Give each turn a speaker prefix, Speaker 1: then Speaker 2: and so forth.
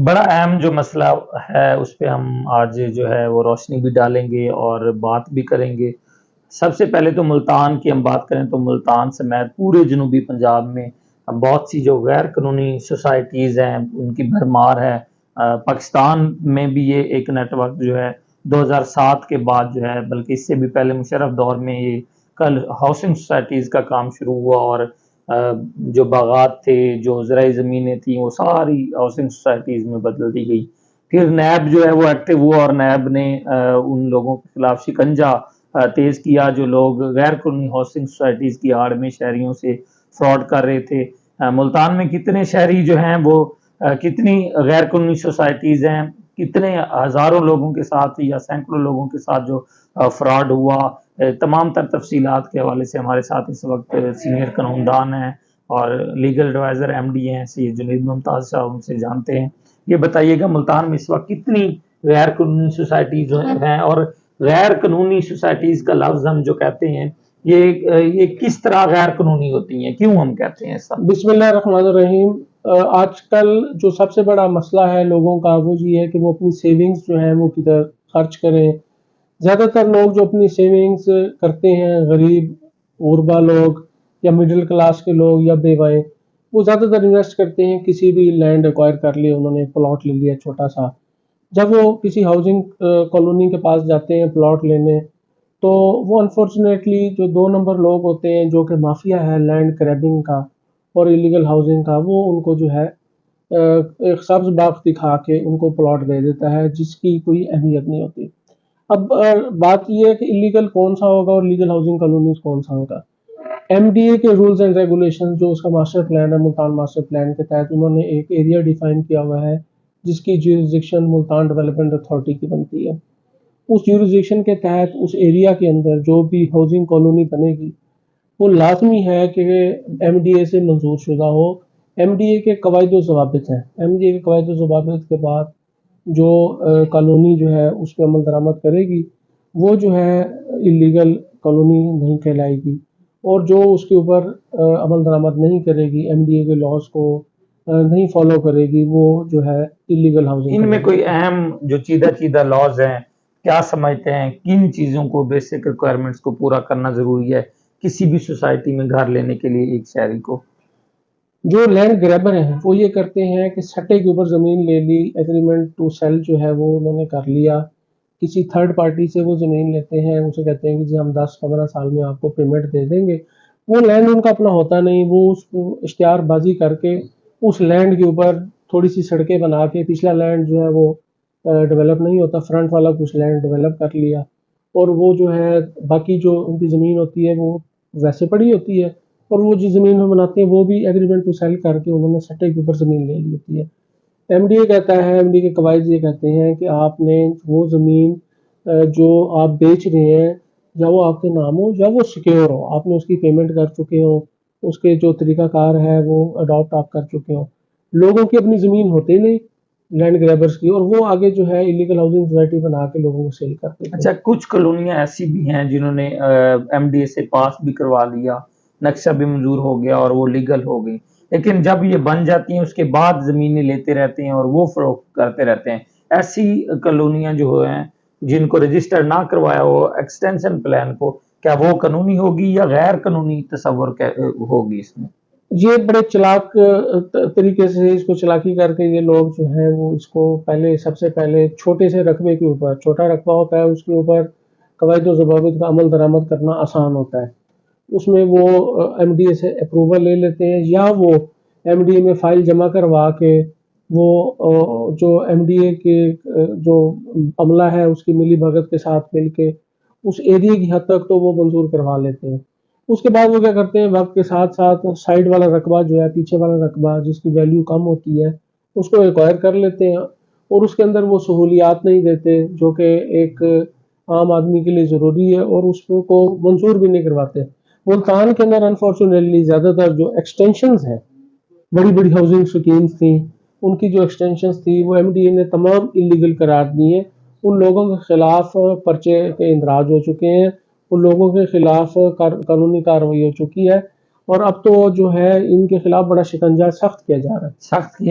Speaker 1: بڑا اہم جو مسئلہ ہے اس پہ ہم آج جو ہے وہ روشنی بھی ڈالیں گے اور بات بھی کریں گے۔ سب سے پہلے تو ملتان کی ہم بات کریں تو ملتان سمیت پورے جنوبی پنجاب میں بہت سی جو غیر قانونی سوسائٹیز ہیں ان کی بھرمار ہے۔ پاکستان میں بھی یہ ایک نیٹ ورک جو ہے 2007 کے بعد جو ہے، بلکہ اس سے بھی پہلے مشرف دور میں یہ کل ہاؤسنگ سوسائٹیز کا کام شروع ہوا، اور جو باغات تھے، جو زرعی زمینیں تھیں، وہ ساری ہاؤسنگ سوسائٹیز میں بدل دی گئی۔ پھر نیب جو ہے وہ ایکٹیو ہوا اور نیب نے ان لوگوں کے خلاف شکنجہ تیز کیا جو لوگ غیر قانونی ہاؤسنگ سوسائٹیز کی آڑ میں شہریوں سے فراڈ کر رہے تھے۔ ملتان میں کتنے شہری جو ہیں وہ کتنی غیر قانونی سوسائٹیز ہیں، کتنے ہزاروں لوگوں کے ساتھ یا سینکڑوں لوگوں کے ساتھ جو فراڈ ہوا، تمام تر تفصیلات کے حوالے سے ہمارے ساتھ اس وقت سینئر قانون ہیں اور لیگل ایڈوائزر ایم ڈی ہیں سید جنید ممتاز صاحب، ان سے جانتے ہیں۔ یہ بتائیے گا ملتان میں اس وقت کتنی غیر قانونی سوسائٹیز ہیں، اور غیر قانونی سوسائٹیز کا لفظ ہم جو کہتے ہیں یہ کس طرح غیر قانونی ہوتی ہیں، کیوں ہم کہتے ہیں ایسا؟
Speaker 2: بسم اللہ الرحمن الرحیم۔ آج کل جو سب سے بڑا مسئلہ ہے لوگوں کا وہ یہ ہے کہ وہ اپنی سیونگز جو ہیں وہ کدھر خرچ کریں۔ زیادہ تر لوگ جو اپنی سیونگز کرتے ہیں، غریب غربا لوگ یا مڈل کلاس کے لوگ یا بیوائیں، وہ زیادہ تر انویسٹ کرتے ہیں کسی بھی لینڈ ایکوائر کر لی، انہوں نے ایک پلاٹ لے لیا چھوٹا سا۔ جب وہ کسی ہاؤسنگ کالونی کے پاس جاتے ہیں پلاٹ لینے، تو وہ انفارچونیٹلی جو 2 نمبر لوگ ہوتے ہیں جو کہ مافیا ہے لینڈ گریبنگ کا اور ایلیگل ہاؤسنگ کا، وہ ان کو جو ہے ایک سبز باغ دکھا کے ان کو پلاٹ دے دیتا ہے جس کی کوئی اہمیت نہیں ہوتی۔ اب بات یہ ہے کہ ایلیگل کون سا ہوگا اور لیگل ہاؤسنگ کالونیز کون سا ہوگا۔ ایم ڈی اے کے رولز اینڈ ریگولیشن جو اس کا ماسٹر پلان ہے، ملتان ماسٹر پلان کے تحت انہوں نے ایک ایریا ڈیفائن کیا ہوا ہے جس کی جیورسڈکشن ملتان ڈیولپمنٹ اتھارٹی کی بنتی ہے۔ اس جیورسڈکشن کے تحت اس ایریا کے اندر جو بھی ہاؤسنگ کالونی بنے گی وہ لازمی ہے کہ ایم ڈی اے سے منظور شدہ ہو۔ ایم ڈی اے کے قواعد و ضوابط ہیں، ایم ڈی اے کے قواعد و ضوابط کے بعد جو کالونی جو ہے اس پہ عمل درآمد کرے گی وہ جو ہے ایلیگل کالونی نہیں کہلائے گی، اور جو اس کے اوپر عمل درآمد نہیں کرے گی، ایم ڈی اے کے لاز کو نہیں فالو کرے گی، وہ جو ہے ایلیگل ہاؤسنگ۔
Speaker 1: ان میں کوئی اہم جو چیدہ لاز ہیں، کیا سمجھتے ہیں کن چیزوں کو، بیسک ریکوائرمنٹس کو پورا کرنا ضروری ہے کسی بھی سوسائٹی میں گھر لینے کے لیے ایک شہری کو؟
Speaker 2: جو لینڈ گریبر ہیں وہ یہ کرتے ہیں کہ سٹے کے اوپر زمین لے لی، ایگریمنٹ ٹو سیل جو ہے وہ انہوں نے کر لیا، کسی تھرڈ پارٹی سے وہ زمین لیتے ہیں، اسے کہتے ہیں کہ جی ہم 10-15 سال میں آپ کو پیمنٹ دے دیں گے۔ وہ لینڈ ان کا اپنا ہوتا نہیں، وہ اس کو اشتہار بازی کر کے اس لینڈ کے اوپر تھوڑی سی سڑکیں بنا کے، پچھلا لینڈ جو ہے وہ ڈیولپ نہیں ہوتا، فرنٹ والا کچھ لینڈ ڈیولپ کر لیا، اور وہ جو ہے باقی جو ان کی زمین ہوتی ہے وہ ویسے پڑی ہوتی ہے، اور وہ جس زمین میں بناتے ہیں وہ بھی ایگریمنٹ ٹو سیل کر کے انہوں نے سٹے کے اوپر زمین لے لی ہوتی ہے۔ ایم ڈی اے کہتا ہے، ایم ڈی اے کے قواعد یہ کہتے ہیں کہ آپ نے وہ زمین جو آپ بیچ رہے ہیں یا وہ آپ کے نام ہو یا وہ سیکیور ہو، آپ نے اس کی پیمنٹ کر چکے ہو، اس کے جو طریقہ کار ہے وہ اڈاپٹ آپ کر چکے ہو۔ لوگوں کی اپنی زمین ہوتی نہیں لینڈ گریبرز کی، اور وہ آگے جو ہے ایلیگل ہاؤسنگ سوسائٹی بنا کے لوگوں کو سیل کرتے ہیں۔
Speaker 1: اچھا، کچھ کالونیاں ایسی بھی ہیں جنہوں نے ایم ڈی اے سے پاس بھی کروا لیا، نقشہ بھی منظور ہو گیا اور وہ لیگل ہو گئی، لیکن جب یہ بن جاتی ہیں اس کے بعد زمینیں لیتے رہتے ہیں اور وہ فروخت کرتے رہتے ہیں۔ ایسی کالونیاں جو ہیں جن کو رجسٹر نہ کروایا ہو ایکسٹینشن پلان کو، کیا وہ قانونی ہوگی یا غیر قانونی تصور ہوگی اس میں؟
Speaker 2: یہ بڑے چلاک طریقے سے اس کو چلاکی کر کے یہ لوگ جو ہیں وہ اس کو سب سے پہلے چھوٹے سے رقبے کے اوپر، چھوٹا رقبہ ہوتا ہے اس کے اوپر قواعد و ضوابط کا عمل درآمد کرنا آسان ہوتا ہے، اس میں وہ ایم ڈی اے سے اپروول لے لیتے ہیں، یا وہ ایم ڈی اے میں فائل جمع کروا کے وہ جو ایم ڈی اے کے جو عملہ ہے اس کی ملی بھگت کے ساتھ مل کے اس ایریے کی حد تک تو وہ منظور کروا لیتے ہیں۔ اس کے بعد وہ کیا کرتے ہیں، وقت کے ساتھ ساتھ سائڈ والا رقبہ جو ہے، پیچھے والا رقبہ جس کی ویلیو کم ہوتی ہے، اس کو ایکوائر کر لیتے ہیں، اور اس کے اندر وہ سہولیات نہیں دیتے جو کہ ایک عام آدمی کے لیے ضروری ہے، اور اس کو منظور بھی نہیں کرواتے۔ ملتان کے اندر انفارچونیٹلی زیادہ تر جو ایکسٹینشنز ہیں، بڑی بڑی ہاؤسنگ سکیمز تھیں، ان کی جو ایکسٹینشنز تھی وہ ایم ڈی اے نے تمام ایلیگل قرار دی ہیں۔ ان لوگوں کے خلاف پرچے کے اندراج ہو چکے ہیں، ان لوگوں کے خلاف قانونی کارروائی ہو چکی ہے، اور اب تو جو ہے ان کے خلاف بڑا شکنجہ سخت کیا جا رہا ہے۔
Speaker 1: سخت